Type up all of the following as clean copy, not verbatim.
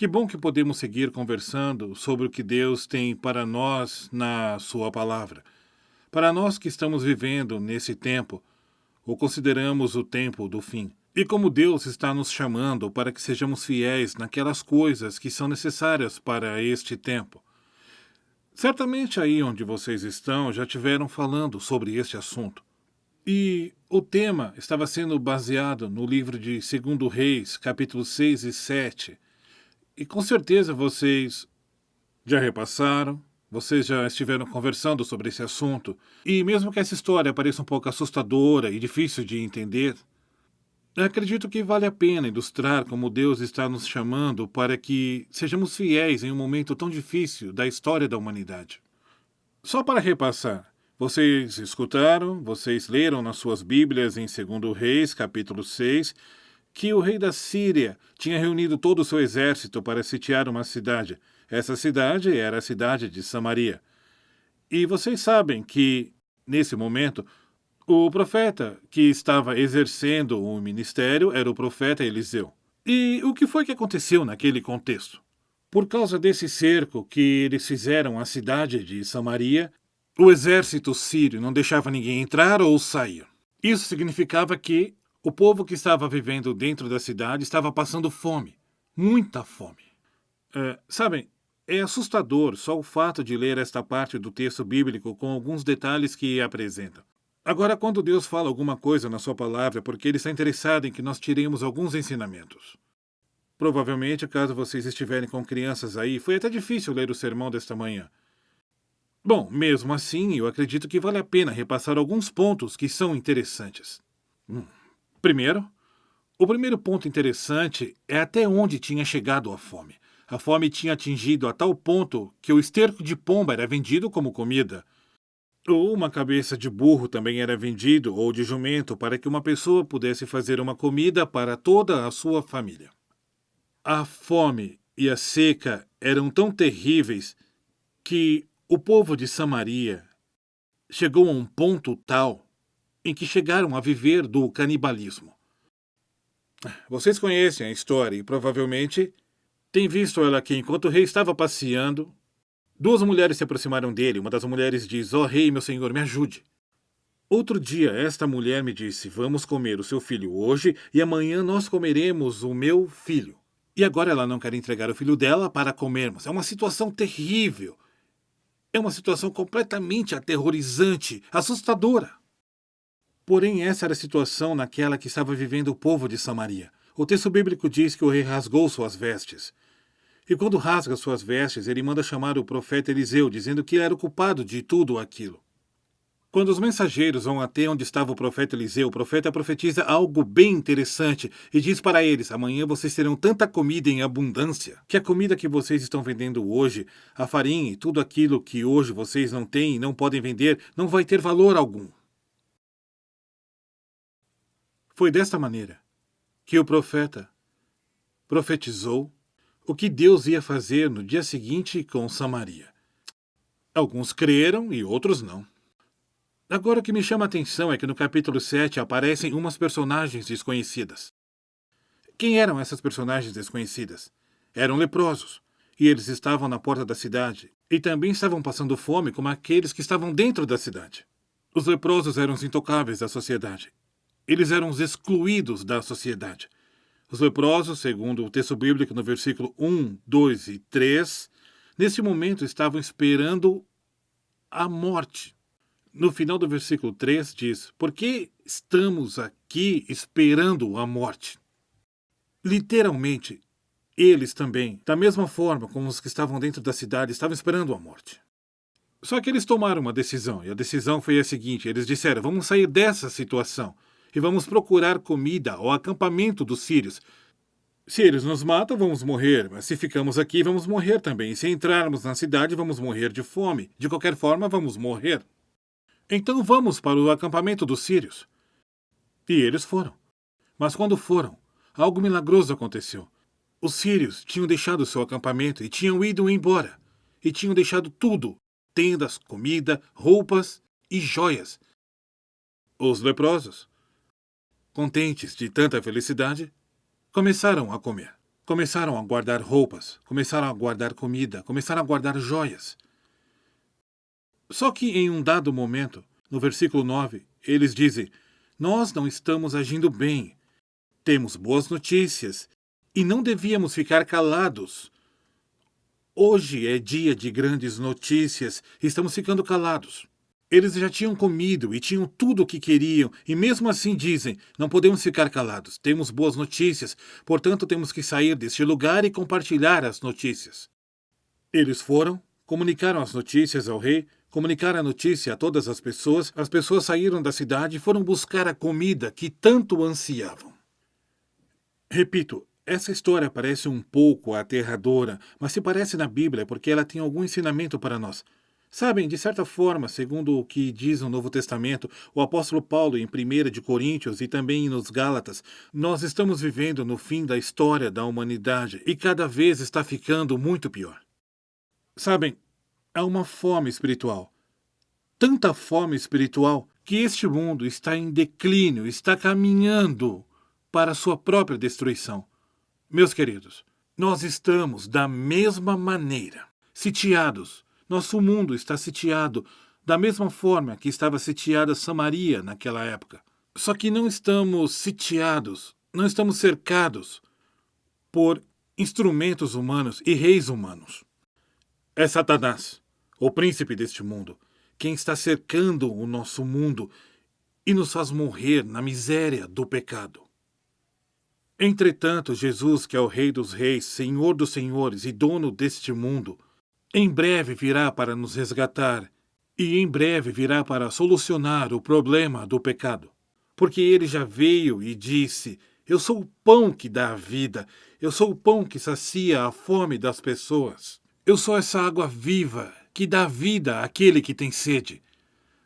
Que bom que podemos seguir conversando sobre o que Deus tem para nós na Sua palavra. Para nós que estamos vivendo nesse tempo, ou consideramos o tempo do fim, e como Deus está nos chamando para que sejamos fiéis naquelas coisas que são necessárias para este tempo. Certamente aí onde vocês estão já tiveram falando sobre este assunto. E o tema estava sendo baseado no livro de 2 Reis, capítulos 6 e 7. E com certeza vocês já repassaram, vocês já estiveram conversando sobre esse assunto, e mesmo que essa história pareça um pouco assustadora e difícil de entender, eu acredito que vale a pena ilustrar como Deus está nos chamando para que sejamos fiéis em um momento tão difícil da história da humanidade. Só para repassar, vocês escutaram, vocês leram nas suas Bíblias em 2 Reis, capítulo 6, que o rei da Síria tinha reunido todo o seu exército para sitiar uma cidade. Essa cidade era a cidade de Samaria. E vocês sabem que, nesse momento, o profeta que estava exercendo o ministério era o profeta Eliseu. E o que foi que aconteceu naquele contexto? Por causa desse cerco que eles fizeram à cidade de Samaria, o exército sírio não deixava ninguém entrar ou sair. Isso significava que o povo que estava vivendo dentro da cidade estava passando fome, muita fome. Sabem, é assustador só o fato de ler esta parte do texto bíblico com alguns detalhes que apresenta. Agora, quando Deus fala alguma coisa na sua palavra, é porque Ele está interessado em que nós tiremos alguns ensinamentos. Provavelmente, caso vocês estiverem com crianças aí, foi até difícil ler o sermão desta manhã. Bom, mesmo assim, eu acredito que vale a pena repassar alguns pontos que são interessantes. Primeiro, o primeiro ponto interessante é até onde tinha chegado a fome. A fome tinha atingido a tal ponto que o esterco de pomba era vendido como comida. Ou uma cabeça de burro também era vendido, ou de jumento, para que uma pessoa pudesse fazer uma comida para toda a sua família. A fome e a seca eram tão terríveis que o povo de Samaria chegou a um ponto tal em que chegaram a viver do canibalismo. Vocês conhecem a história e provavelmente têm visto ela aqui. Enquanto o rei estava passeando, duas mulheres se aproximaram dele. Uma das mulheres diz: "Ó rei, meu senhor, me ajude." Outro dia, esta mulher me disse: "Vamos comer o seu filho hoje e amanhã nós comeremos o meu filho." E agora ela não quer entregar o filho dela para comermos. É uma situação terrível. É uma situação completamente aterrorizante, assustadora. Porém, essa era a situação naquela que estava vivendo o povo de Samaria. O texto bíblico diz que o rei rasgou suas vestes. E quando rasga suas vestes, ele manda chamar o profeta Eliseu, dizendo que ele era o culpado de tudo aquilo. Quando os mensageiros vão até onde estava o profeta Eliseu, o profeta profetiza algo bem interessante e diz para eles: "Amanhã vocês terão tanta comida em abundância, que a comida que vocês estão vendendo hoje, a farinha e tudo aquilo que hoje vocês não têm e não podem vender, não vai ter valor algum." Foi desta maneira que o profeta profetizou o que Deus ia fazer no dia seguinte com Samaria. Alguns creram e outros não. Agora o que me chama a atenção é que no capítulo 7 aparecem umas personagens desconhecidas. Quem eram essas personagens desconhecidas? Eram leprosos, e eles estavam na porta da cidade, e também estavam passando fome como aqueles que estavam dentro da cidade. Os leprosos eram os intocáveis da sociedade. Eles eram os excluídos da sociedade. Os leprosos, segundo o texto bíblico no versículo 1, 2 e 3, nesse momento estavam esperando a morte. No final do versículo 3 diz: "Por que estamos aqui esperando a morte?" Literalmente, eles também, da mesma forma como os que estavam dentro da cidade, estavam esperando a morte. Só que eles tomaram uma decisão, e a decisão foi a seguinte: eles disseram: "Vamos sair dessa situação e vamos procurar comida ao acampamento dos sírios. Se eles nos matam, vamos morrer, mas se ficamos aqui, vamos morrer também. E se entrarmos na cidade, vamos morrer de fome. De qualquer forma, vamos morrer. Então vamos para o acampamento dos sírios." E eles foram. Mas quando foram, algo milagroso aconteceu. Os sírios tinham deixado seu acampamento e tinham ido embora. E tinham deixado tudo: tendas, comida, roupas e joias. Os leprosos, contentes de tanta felicidade, começaram a comer. Começaram a guardar roupas, começaram a guardar comida, começaram a guardar joias. Só que em um dado momento, no versículo 9, eles dizem: nós não estamos agindo bem. Temos boas notícias e não devíamos ficar calados. Hoje é dia de grandes notícias e estamos ficando calados. Eles já tinham comido e tinham tudo o que queriam, e mesmo assim dizem: não podemos ficar calados, temos boas notícias, portanto temos que sair deste lugar e compartilhar as notícias. Eles foram, comunicaram as notícias ao rei, comunicaram a notícia a todas as pessoas saíram da cidade e foram buscar a comida que tanto ansiavam. Repito, essa história parece um pouco aterradora, mas se parece na Bíblia porque ela tem algum ensinamento para nós. Sabem, de certa forma, segundo o que diz no Novo Testamento, o apóstolo Paulo em 1 de Coríntios e também nos Gálatas, nós estamos vivendo no fim da história da humanidade e cada vez está ficando muito pior. Sabem, há uma fome espiritual. Tanta fome espiritual que este mundo está em declínio, está caminhando para a sua própria destruição. Meus queridos, nós estamos da mesma maneira, sitiados. Nosso mundo está sitiado da mesma forma que estava sitiada Samaria naquela época. Só que não estamos sitiados, não estamos cercados por instrumentos humanos e reis humanos. É Satanás, o príncipe deste mundo, quem está cercando o nosso mundo e nos faz morrer na miséria do pecado. Entretanto, Jesus, que é o Rei dos Reis, Senhor dos Senhores e dono deste mundo, em breve virá para nos resgatar e em breve virá para solucionar o problema do pecado. Porque ele já veio e disse: eu sou o pão que dá a vida, eu sou o pão que sacia a fome das pessoas. Eu sou essa água viva que dá vida àquele que tem sede.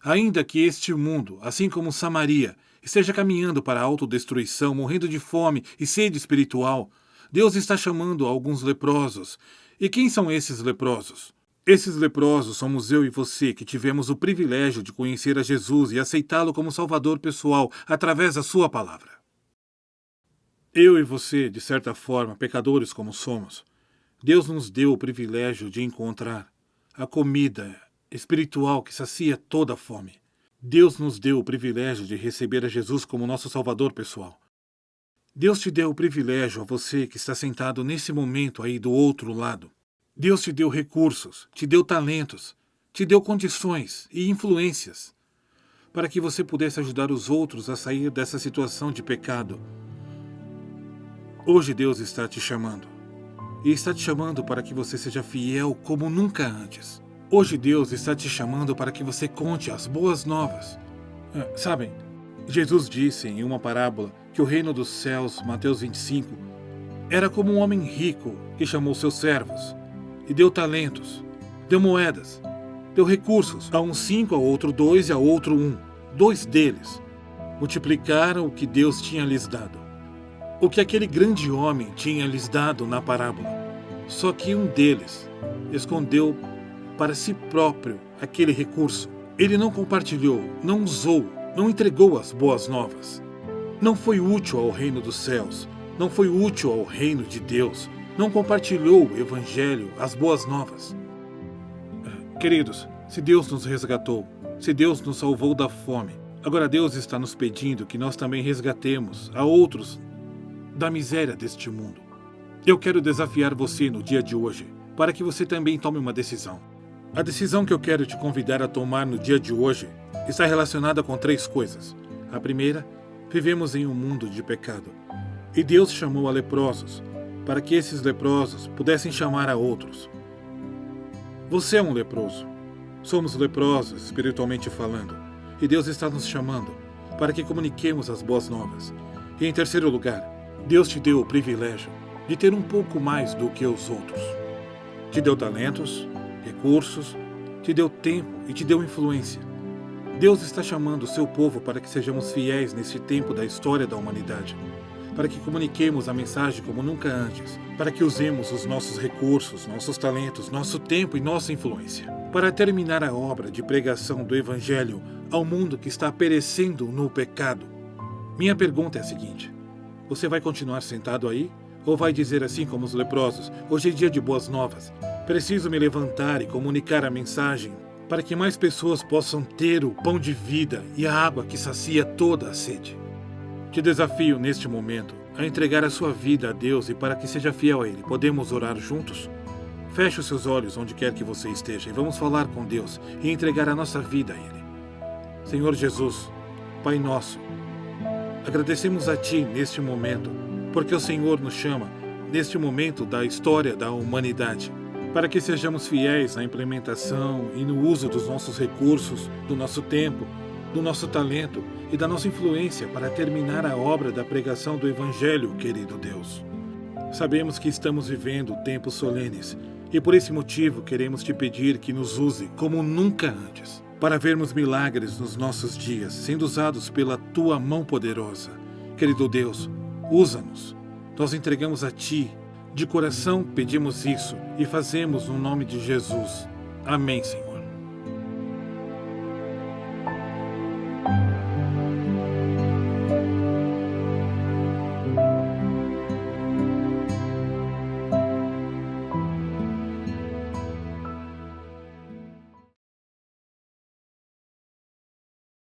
Ainda que este mundo, assim como Samaria, esteja caminhando para a autodestruição, morrendo de fome e sede espiritual, Deus está chamando alguns leprosos. E quem são esses leprosos? Esses leprosos somos eu e você que tivemos o privilégio de conhecer a Jesus e aceitá-lo como Salvador pessoal através da sua palavra. Eu e você, de certa forma, pecadores como somos, Deus nos deu o privilégio de encontrar a comida espiritual que sacia toda a fome. Deus nos deu o privilégio de receber a Jesus como nosso Salvador pessoal. Deus te deu o privilégio a você que está sentado nesse momento aí do outro lado. Deus te deu recursos, te deu talentos, te deu condições e influências para que você pudesse ajudar os outros a sair dessa situação de pecado. Hoje Deus está te chamando. E está te chamando para que você seja fiel como nunca antes. Hoje Deus está te chamando para que você conte as boas novas. Sabem, Jesus disse em uma parábola que o reino dos céus, Mateus 25, era como um homem rico que chamou seus servos e deu talentos, deu moedas, deu recursos, a um 5, a outro 2 e a outro 1. 2 deles multiplicaram o que Deus tinha lhes dado. O que aquele grande homem tinha lhes dado na parábola. Só que um deles escondeu para si próprio aquele recurso. Ele não compartilhou, não usou, não entregou as boas novas. Não foi útil ao reino dos céus, não foi útil ao reino de Deus, não compartilhou o evangelho, as boas novas. Queridos, se Deus nos resgatou, se Deus nos salvou da fome, agora Deus está nos pedindo que nós também resgatemos a outros da miséria deste mundo. Eu quero desafiar você no dia de hoje, para que você também tome uma decisão. A decisão que eu quero te convidar a tomar no dia de hoje está relacionada com 3 coisas. A primeira, vivemos em um mundo de pecado. E Deus chamou a leprosos, para que esses leprosos pudessem chamar a outros. Você é um leproso. Somos leprosos, espiritualmente falando. E Deus está nos chamando para que comuniquemos as boas novas. E em terceiro lugar, Deus te deu o privilégio de ter um pouco mais do que os outros. Te deu talentos, recursos, te deu tempo e te deu influência. Deus está chamando o seu povo para que sejamos fiéis neste tempo da história da humanidade, para que comuniquemos a mensagem como nunca antes, para que usemos os nossos recursos, nossos talentos, nosso tempo e nossa influência, para terminar a obra de pregação do Evangelho ao mundo que está perecendo no pecado. Minha pergunta é a seguinte: você vai continuar sentado aí Ou vai dizer assim como os leprosos: hoje é dia de boas novas. Preciso me levantar e comunicar a mensagem para que mais pessoas possam ter o pão de vida e a água que sacia toda a sede. Te desafio neste momento a entregar a sua vida a Deus e para que seja fiel a Ele. Podemos orar juntos? Feche os seus olhos onde quer que você esteja e vamos falar com Deus e entregar a nossa vida a Ele. Senhor Jesus, Pai nosso, agradecemos a Ti neste momento, porque o Senhor nos chama neste momento da história da humanidade, para que sejamos fiéis na implementação e no uso dos nossos recursos, do nosso tempo, do nosso talento e da nossa influência para terminar a obra da pregação do Evangelho, querido Deus. Sabemos que estamos vivendo tempos solenes e por esse motivo queremos te pedir que nos use como nunca antes, para vermos milagres nos nossos dias sendo usados pela tua mão poderosa. Querido Deus, usa-nos. Nós entregamos a Ti. De coração pedimos isso e fazemos no nome de Jesus. Amém, Senhor.